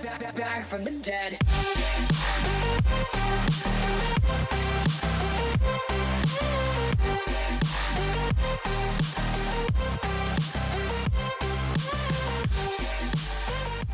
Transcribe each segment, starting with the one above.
back from the dead.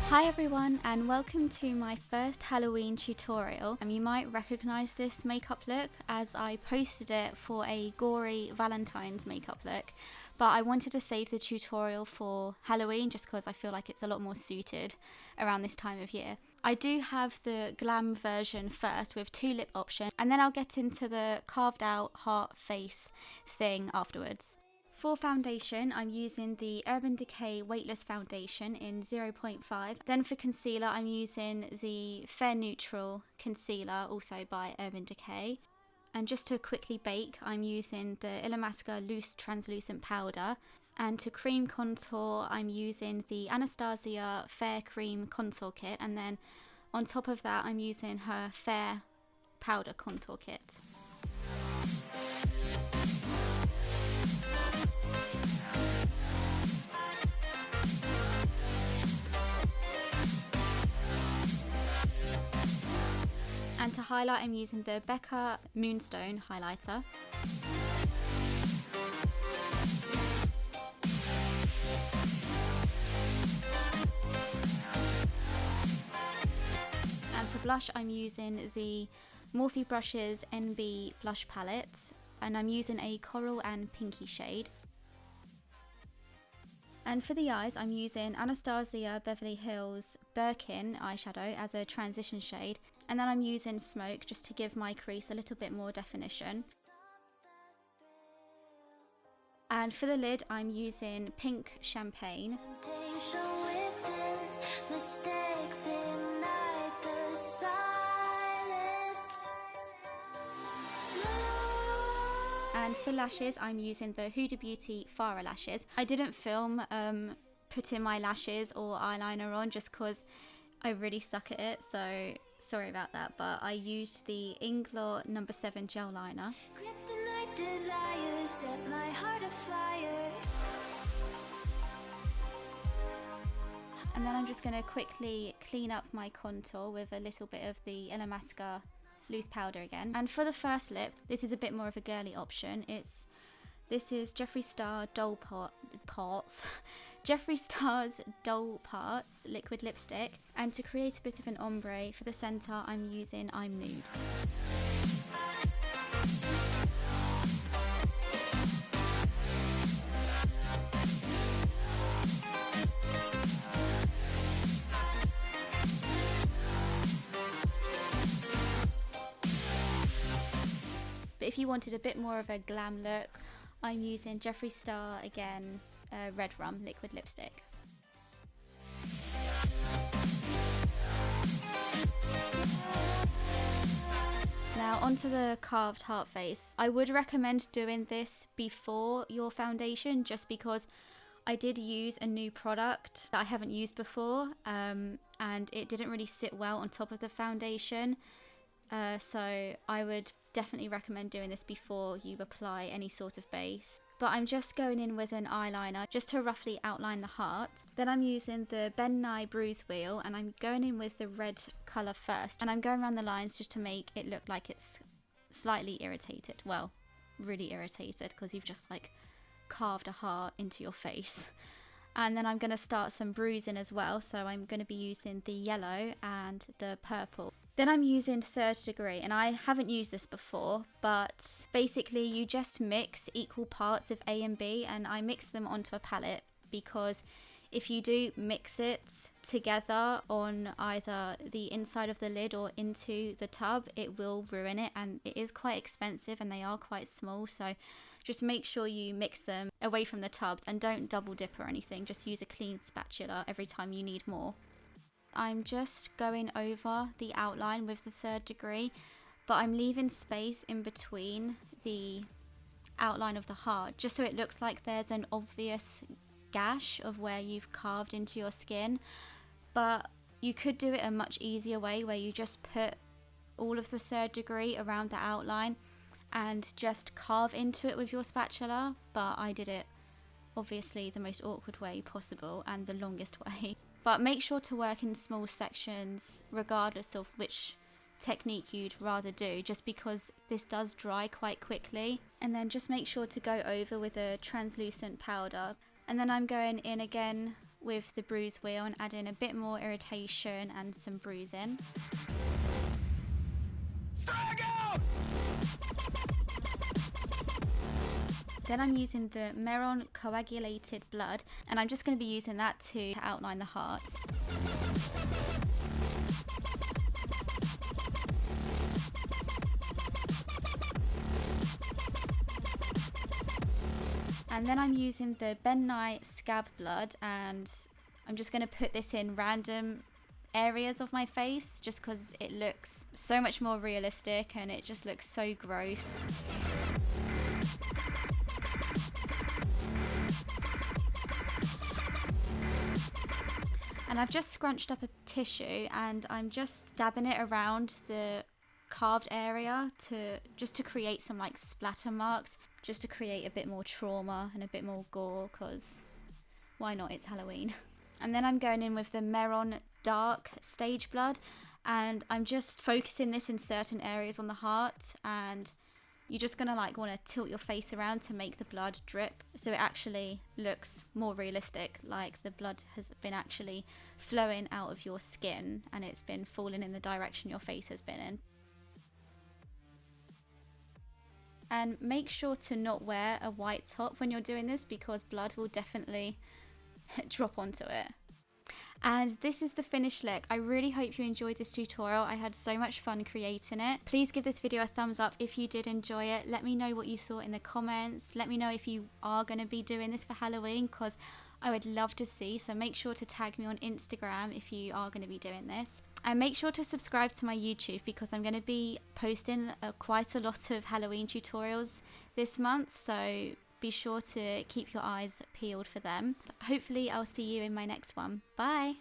Hi everyone, and welcome to my first Halloween tutorial. You might recognise this makeup look as I posted it for a gory Valentine's makeup look, but I wanted to save the tutorial for Halloween just because I feel like it's a lot more suited around this time of year. I do have the glam version first with 2 lip options, and then I'll get into the carved out heart face thing afterwards. For foundation, I'm using the Urban Decay Weightless foundation in 0.5. Then for concealer, I'm using the Fair Neutral concealer, also by Urban Decay. And just to quickly bake, I'm using the Illamasqua Loose Translucent Powder. And to cream contour, I'm using the Anastasia Fair Cream Contour Kit. And then on top of that, I'm using her Fair Powder Contour Kit. And to highlight, I'm using the Becca Moonstone highlighter. And for blush, I'm using the Morphe Brushes NB Blush Palette, and I'm using a coral and pinky shade. And for the eyes, I'm using Anastasia Beverly Hills Birkin eyeshadow as a transition shade. And then I'm using Smoke just to give my crease a little bit more definition. And for the lid, I'm using Pink Champagne. And for lashes, I'm using the Huda Beauty Farah lashes. I didn't film putting my lashes or eyeliner on just because I really suck at it, so sorry about that, but I used the Ingot No. 7 Gel Liner. Kryptonite desire, set my heart afire. And then I'm just going to quickly clean up my contour with a little bit of the Illamasqua loose powder again. And for the first lip, this is a bit more of a girly option. This is Jeffree Star Jeffree Star's Doll Parts liquid lipstick, and to create a bit of an ombre for the centre, I'm using I'm Nude. But if you wanted a bit more of a glam look, I'm using Jeffree Star again, Red Rum liquid lipstick. Now onto the carved heart face. I would recommend doing this before your foundation just because I did use a new product that I haven't used before, and it didn't really sit well on top of the foundation. So I would definitely recommend doing this before you apply any sort of base. But I'm just going in with an eyeliner just to roughly outline the heart. Then I'm using the Ben Nye Bruise wheel, and I'm going in with the red colour first. And I'm going around the lines just to make it look like it's slightly irritated. Well, really irritated because you've just like carved a heart into your face. And then I'm going to start some bruising as well. So I'm going to be using the yellow and the purple. Then I'm using 3rd degree, and I haven't used this before, but basically you just mix equal parts of A and B, and I mix them onto a palette because if you do mix it together on either the inside of the lid or into the tub, it will ruin it, and it is quite expensive and they are quite small, so just make sure you mix them away from the tubs and don't double dip or anything. Just use a clean spatula every time you need more. I'm just going over the outline with the 3rd degree, but I'm leaving space in between the outline of the heart just so it looks like there's an obvious gash of where you've carved into your skin. But you could do it a much easier way where you just put all of the 3rd degree around the outline and just carve into it with your spatula, but I did it obviously the most awkward way possible and the longest way. But make sure to work in small sections regardless of which technique you'd rather do, just because this does dry quite quickly. And then just make sure to go over with a translucent powder. And then I'm going in again with the Bruise wheel and adding a bit more irritation and some bruising. Then I'm using the Mehron Coagulated Blood, and I'm just going to be using that to outline the heart. And then I'm using the Ben Nye Scab Blood, and I'm just going to put this in random areas of my face just because it looks so much more realistic and it just looks so gross. And I've just scrunched up a tissue and I'm just dabbing it around the carved area to create some like splatter marks, just to create a bit more trauma and a bit more gore, because why not, it's Halloween. And then I'm going in with the Mehron Dark Stage Blood, and I'm just focusing this in certain areas on the heart, and you're just gonna like want to tilt your face around to make the blood drip so it actually looks more realistic, like the blood has been actually flowing out of your skin and it's been falling in the direction your face has been in. And make sure to not wear a white top when you're doing this, because blood will definitely drop onto it. And this is the finished look. I really hope you enjoyed this tutorial. I had so much fun creating it. Please give this video a thumbs up if you did enjoy it. Let me know what you thought in the comments. Let me know if you are going to be doing this for Halloween, because I would love to see. So make sure to tag me on Instagram if you are going to be doing this. And make sure to subscribe to my YouTube, because I'm going to be posting quite a lot of Halloween tutorials this month. So be sure to keep your eyes peeled for them. Hopefully I'll see you in my next one. Bye!